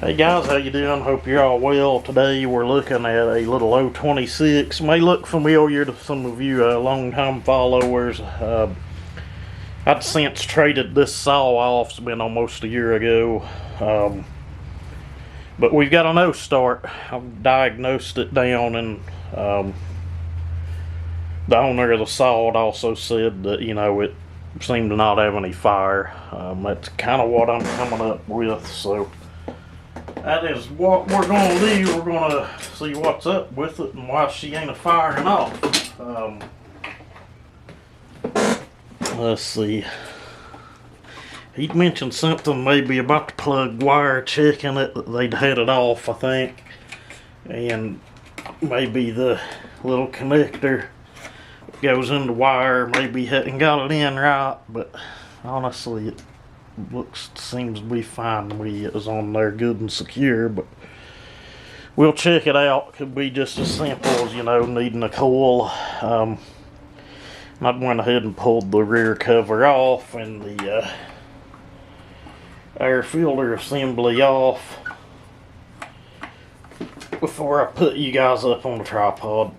Hey guys, how you doing? Hope you're all well. Today we're looking at a little 026. May look familiar to some of you long-time followers. I'd since traded this saw off. It's been almost a year ago. But we've got a no start. I've diagnosed it down, and the owner of the saw had also said that, it seemed to not have any fire. That's kind of what I'm coming up with. So that is what we're going to do. We're going to see what's up with it and why she ain't firing off. Let's see. He mentioned something maybe about the plug wire, checking it. They'd had it off, I think. And maybe the little connector goes in the wire. Maybe hadn't got it in right. But honestly, it seems to be fine to me. It was on there good and secure, but we'll check it out. Could be just as simple as needing a coil. I went ahead and pulled the rear cover off and the air filter assembly off before I put you guys up on the tripod,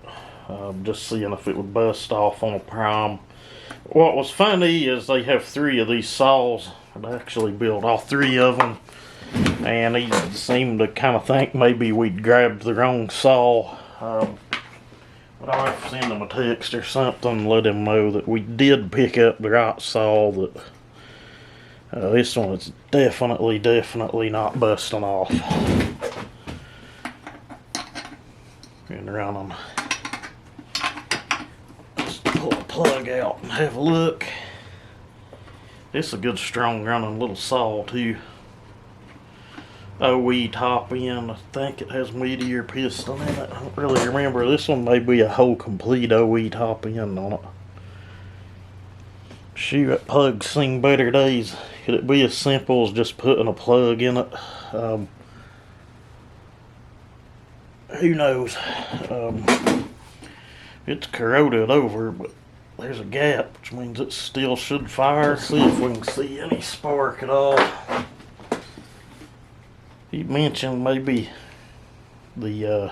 just seeing if it would bust off on a prime. What was funny is they have 3 of these saws. I actually built all 3 of them, and he seemed to kind of think maybe we'd grabbed the wrong saw. But I'll have to send him a text or something and let him know that we did pick up the right saw. That this one is definitely not busting off. And running. Let's pull the plug out and have a look. It's a good strong running little saw too. OE top end. I think it has meteor piston in it. I don't really remember. This one may be a whole complete OE top end on it. Shoot, that plug's seen better days. Could it be as simple as just putting a plug in it? Who knows? It's corroded over, but there's a gap, which means it still should fire. Let's see if we can see any spark at all. He mentioned maybe the,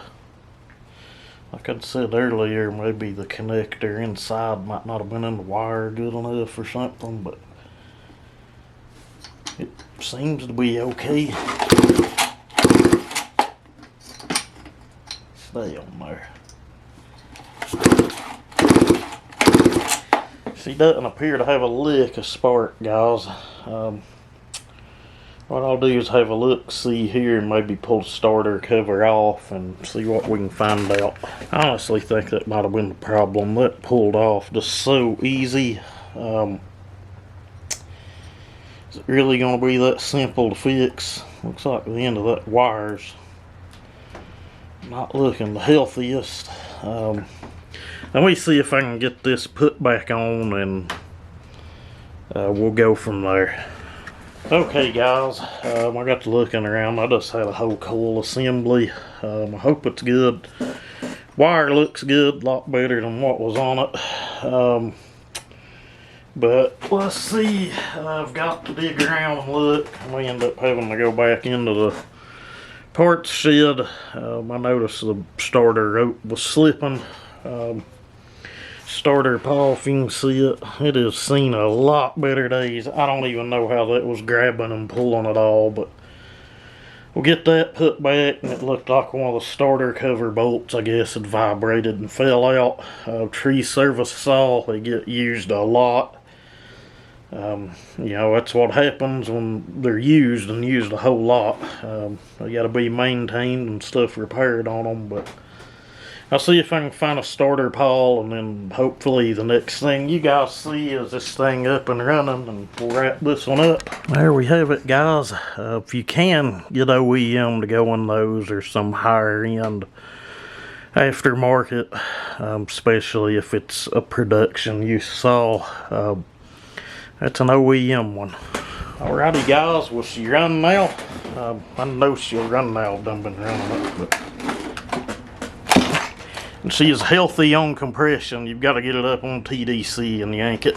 like I said earlier, maybe the connector inside might not have been in the wire good enough or something, but it seems to be okay. Stay on there. She doesn't appear to have a lick of spark, guys. What I'll do is have a look, see here, and maybe pull the starter cover off and see what we can find out. I honestly think that might have been the problem. That pulled off just so easy. Is it really going to be that simple to fix? Looks like the end of that wire's not looking the healthiest. Let me see if I can get this put back on, and we'll go from there. Okay guys, I got to looking around. I just had a whole coil assembly. I hope it's good. Wire looks good, a lot better than what was on it. But let's see. I've got to dig around and look. We end up having to go back into the parts shed. I noticed the starter rope was slipping. Starter paw, if you can see it, it has seen a lot better days. I don't even know how that was grabbing and pulling at all, but we'll get that put back. And it looked like one of the starter cover bolts, I guess, had vibrated and fell out. Tree service saw, they get used a lot. That's what happens when they're used, and used a whole lot. They got to be maintained and stuff repaired on them, but I'll see if I can find a starter pawl, and then hopefully the next thing you guys see is this thing up and running, and we'll wrap this one up. There we have it, guys. If you can get OEM to go in those, or some higher end aftermarket, especially if it's a production use saw, that's an OEM one. Alrighty guys, will she run now? I know she'll run now. I've done been running it, but and she is healthy on compression. You've got to get it up on TDC and yank it.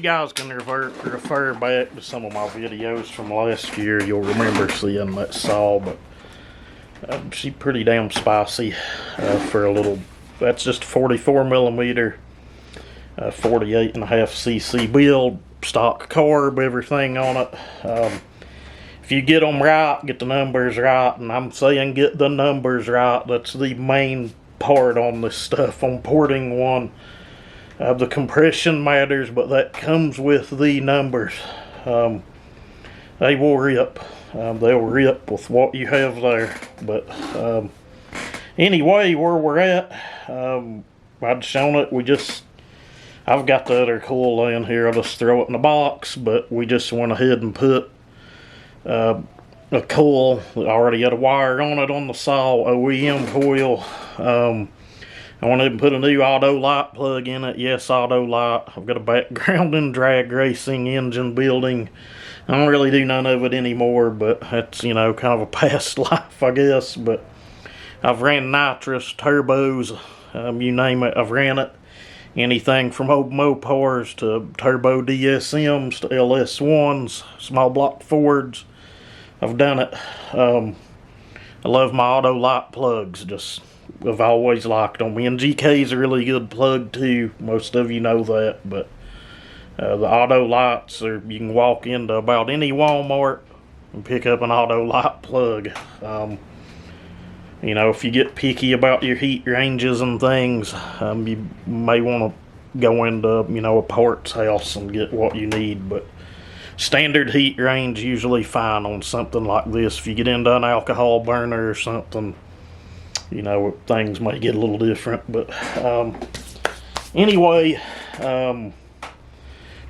guys can refer back to some of my videos from last year. You'll remember seeing that saw, but she's pretty damn spicy for a little. That's just a 44 millimeter, 48.5 cc build, stock carb, everything on it. If you get them right, get the numbers right, and I'm saying get the numbers right. That's the main part on this stuff, on porting one. The compression matters, but that comes with the numbers. They will rip. They'll rip with what you have there. But anyway, where we're at, I'd shown it. I've got the other coil in here. I'll just throw it in the box, but we just went ahead and put a coil that already had a wire on it on the saw, OEM coil. I went ahead and put a new auto light plug in it. Yes, auto light. I've got a background in drag racing, engine building. I don't really do none of it anymore, but that's, you know, kind of a past life, I guess. But I've ran nitrous, turbos, you name it, I've ran it. Anything from old Mopars to turbo DSMs to LS1s, small block Fords. I've done it. I love my auto light plugs. I've always liked them. And GK's a really good plug too. Most of you know that. But the auto lights you can walk into about any Walmart and pick up an auto light plug. You know, if you get picky about your heat ranges and things, you may want to go into, you know, a parts house and get what you need. But standard heat range usually fine on something like this. If you get into an alcohol burner or something, you know, things may get a little different. But anyway,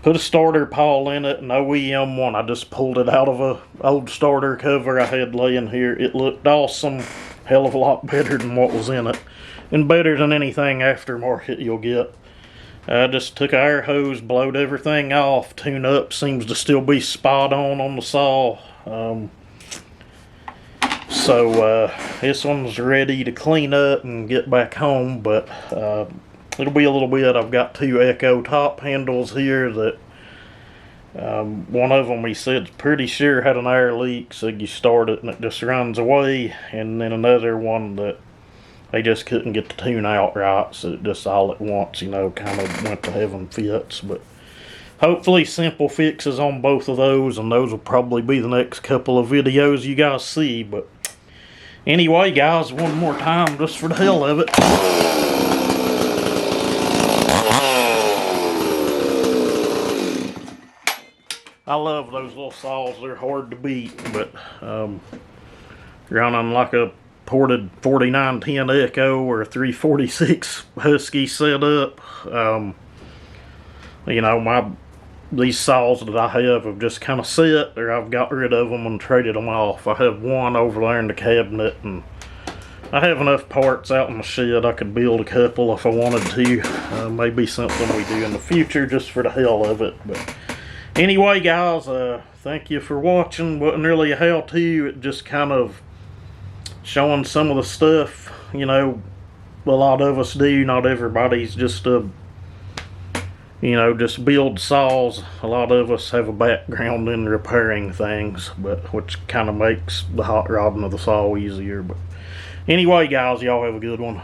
put a starter pawl in it, an OEM one. I just pulled it out of a old starter cover I had laying here. It looked awesome. Hell of a lot better than what was in it, and better than anything aftermarket you'll get. I just took an air hose, blowed everything off. Tune up seems to still be spot on the saw. So this one's ready to clean up and get back home, but it'll be a little bit. I've got two Echo top handles here that one of them, he said, pretty sure had an air leak, so you start it and it just runs away. And then another one that they just couldn't get the tune out right, so it just all at once, you know, kind of went to heaven fits. But hopefully simple fixes on both of those, and those will probably be the next couple of videos you guys see. But anyway, guys, one more time, just for the hell of it. I love those little saws. They're hard to beat, but running like a ported 4910 Echo or a 346 Husky setup, you know, these saws that I have just kind of set, or I've got rid of them and traded them off. I have one over there in the cabinet, and I have enough parts out in the shed. I could build a couple if I wanted to. Maybe something we do in the future just for the hell of it. But anyway, guys, thank you for watching. Wasn't really a how-to, it just kind of showing some of the stuff, you know, a lot of us do. Not everybody's just you know, just build saws. A lot of us have a background in repairing things, but which kind of makes the hot rodding of the saw easier. But anyway, guys, y'all have a good one.